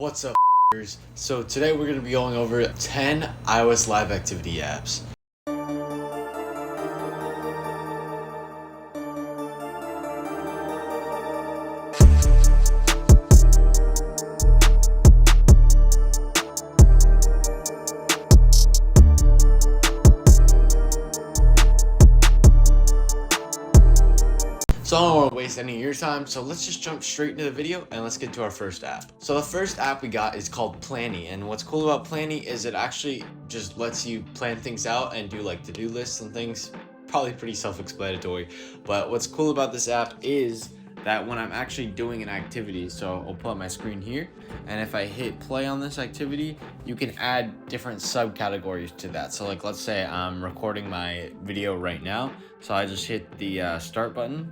What's up, f***ers? So today we're going to be going over 10 iOS live activity apps. So I don't want to waste any of your time, so let's just jump straight into the video and let's get to our first app. So the first app we got is called Flighty, and what's cool about Flighty is it actually just lets you plan things out and do like to-do lists and things. Probably pretty self-explanatory, but what's cool about this app is that when I'm actually doing an activity, so I'll pull up my screen here, and if I hit play on this activity, you can add different subcategories to that. So like, let's say I'm recording my video right now, so I just hit the start button,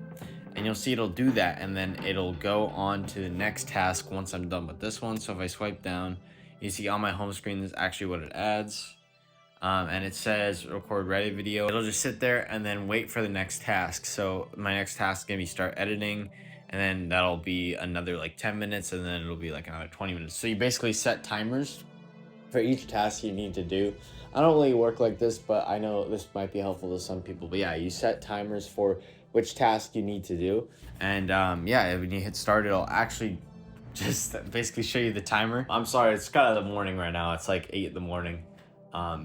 and you'll see it'll do that, and then it'll go on to the next task once I'm done with this one. So if I swipe down, you see on my home screen, this is actually what it adds. And it says record ready video. It'll just sit there and then wait for the next task. So my next task is gonna be start editing, and then that'll be another like 10 minutes, and then it'll be like another 20 minutes. So you basically set timers for each task you need to do. I don't really work like this, but I know this might be helpful to some people. But yeah, you set timers for which task you need to do, and yeah, when you hit start, it'll actually just basically show you the timer. I'm sorry, it's kind of the morning right now. It's like 8 in the morning.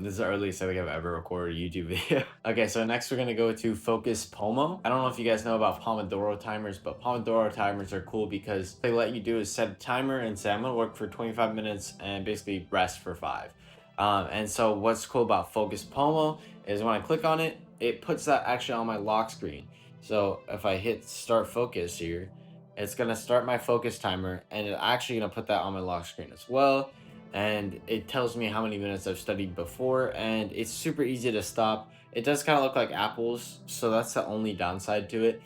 This is the earliest I think I've ever recorded a YouTube video. Okay, so next we're gonna go to Focus Pomo. I don't know if you guys know about Pomodoro timers, but Pomodoro timers are cool because they let you do is set a timer and say, I'm gonna work for 25 minutes and basically rest for 5. And so what's cool about Focus Pomo is when I click on it, it puts that actually on my lock screen. So if I hit start focus here, it's gonna start my focus timer, and it's actually gonna put that on my lock screen as well. And it tells me how many minutes I've studied before, and it's super easy to stop. It does kind of look like apples, so that's the only downside to it,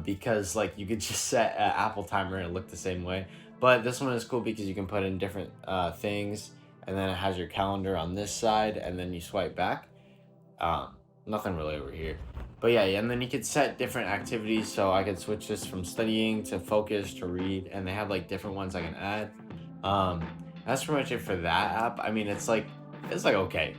because like you could just set an Apple timer and it look the same way. But this one is cool because you can put in different things, and then it has your calendar on this side, and then you swipe back. Nothing really over here. But yeah, and then you could set different activities, so I could switch this from studying to focus to read, and they have like different ones I can add. That's pretty much it for that app. I mean, it's like okay.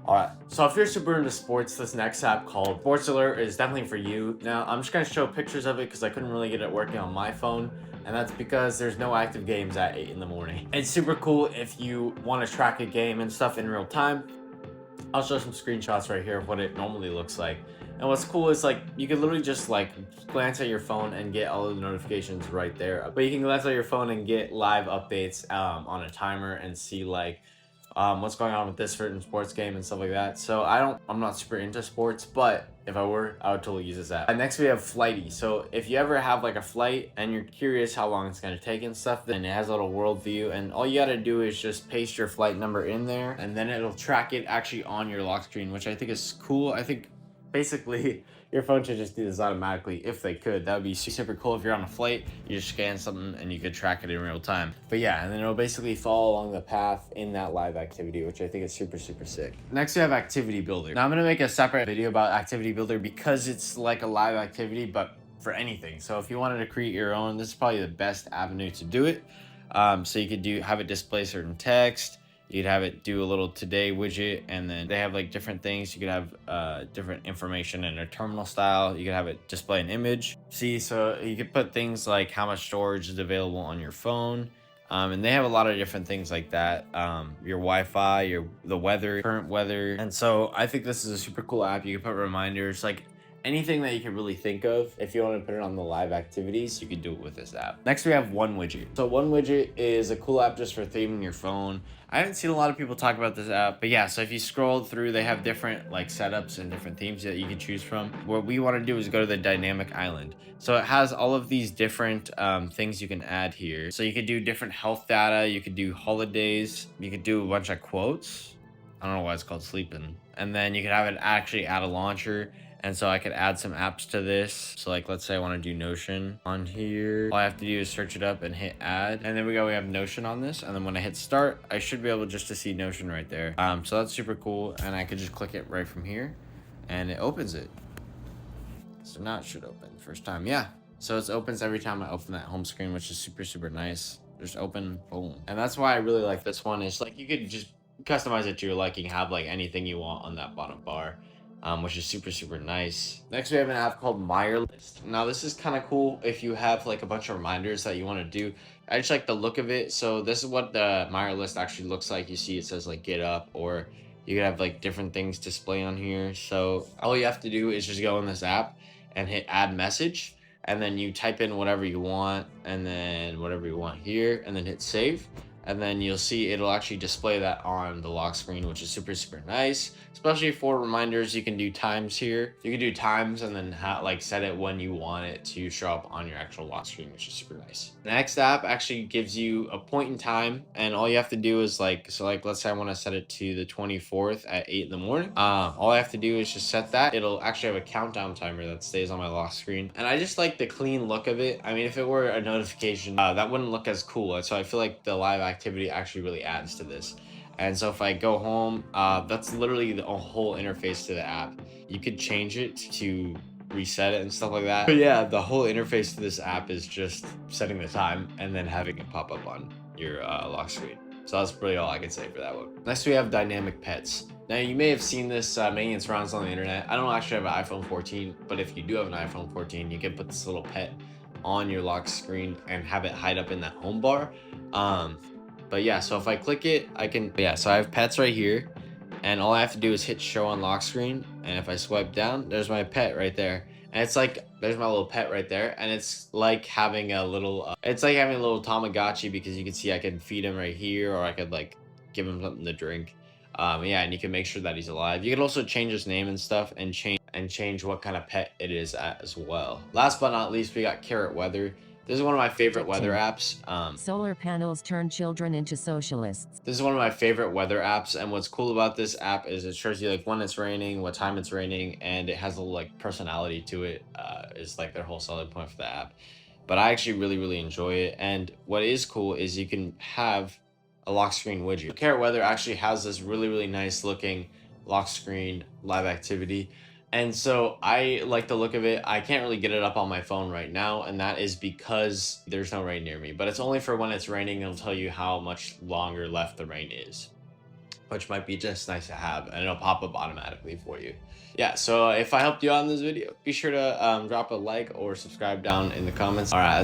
All right, so if you're super into sports, this next app called Sports Alert is definitely for you. Now, I'm just gonna show pictures of it because I couldn't really get it working on my phone, and that's because there's no active games at 8 in the morning. It's super cool if you want to track a game and stuff in real time. I'll show some screenshots right here of what it normally looks like. And what's cool is like you can literally just like glance at your phone and get all of the notifications right there. But you can glance at your phone and get live updates on a timer and see like what's going on with this certain sports game and stuff like that. So I'm not super into sports, but if I were, I would totally use this app. And next we have Flighty. So if you ever have like a flight and you're curious how long it's gonna take and stuff, then it has a little world view, and all you gotta do is just paste your flight number in there, and then it'll track it actually on your lock screen, which I think is cool. I think basically your phone should just do this automatically if they could. That would be super cool. If you're on a flight, you just scan something and you could track it in real time. But yeah, and then it'll basically follow along the path in that live activity, which I think is super sick. Next we have Activity Builder. Now I'm gonna make a separate video about Activity Builder because it's like a live activity, but for anything. So if you wanted to create your own, this is probably the best avenue to do it. So you could have it display certain text. You'd have it do a little today widget, and then they have like different things. You could have different information in a terminal style. You could have it display an image. See, so you could put things like how much storage is available on your phone. And they have a lot of different things like that. Your Wi-Fi, the weather, current weather. And so I think this is a super cool app. You can put reminders, like anything that you can really think of. If you want to put it on the live activities, you can do it with this app. Next, we have Widget. So Widget is a cool app just for theming your phone. I haven't seen a lot of people talk about this app, but yeah, so if you scroll through, they have different like setups and different themes that you can choose from. What we want to do is go to the dynamic island. So it has all of these different things you can add here. So you could do different health data, you could do holidays, you could do a bunch of quotes. I don't know why it's called sleeping. And then you could have it actually add a launcher. And so I could add some apps to this. So like, let's say I want to do Notion on here. All I have to do is search it up and hit add. And there we go, we have Notion on this. And then when I hit start, I should be able just to see Notion right there. So that's super cool. And I could just click it right from here and it opens it. So now it should open first time. Yeah. So it opens every time I open that home screen, which is super nice. just open, boom. And that's why I really like this one. Is like you could just customize it to your liking, have like anything you want on that bottom bar, which is super nice. Next, we have an app called Meyer List. Now, this is kind of cool if you have like a bunch of reminders that you want to do. I just like the look of it. So this is what the Meyer List actually looks like. You see, it says like get up, or you could have like different things display on here. So all you have to do is just go in this app and hit add message, and then you type in whatever you want, and then whatever you want here, and then hit save. And then you'll see it'll actually display that on the lock screen, which is super nice, especially for reminders. You can do times here. You can do times and then like set it when you want it to show up on your actual lock screen, which is super nice. The next app actually gives you a point in time, and all you have to do is like, so like let's say I want to set it to the 24th at 8 in the morning. All I have to do is just set that. It'll actually have a countdown timer that stays on my lock screen, and I just like the clean look of it. I mean, if it were a notification, that wouldn't look as cool. So I feel like the live activity actually really adds to this. And so if I go home, that's literally the whole interface to the app. You could change it to reset it and stuff like that. But yeah, the whole interface to this app is just setting the time and then having it pop up on your lock screen. So that's really all I can say for that one. Next, we have dynamic pets. Now, you may have seen this making its rounds on the internet. I don't actually have an iPhone 14, but if you do have an iPhone 14, you can put this little pet on your lock screen and have it hide up in that home bar. But yeah, so if I click it, I can, yeah, so I have pets right here, and all I have to do is hit show on lock screen. And if I swipe down, there's my pet right there. And it's like, there's my little pet right there. And it's like having a little, it's like having a little Tamagotchi, because you can see I can feed him right here, or I could like give him something to drink. Yeah, and you can make sure that he's alive. You can also change his name and stuff, and change what kind of pet it is as well. Last but not least, we got Carrot Weather. This is one of my favorite weather apps. Solar panels turn children into socialists. This is one of my favorite weather apps, and what's cool about this app is it shows you like when it's raining, what time it's raining, and it has a little like personality to it. Is like their whole selling point for the app. But I actually really enjoy it, and what is cool is you can have a lock screen widget. Carrot Weather actually has this really nice looking lock screen live activity. And so I like the look of it. I can't really get it up on my phone right now, and that is because there's no rain near me. But it's only for when it's raining. It'll tell you how much longer left the rain is, which might be just nice to have, and it'll pop up automatically for you. Yeah, so if I helped you out in this video, be sure to drop a like or subscribe down in the comments. All right.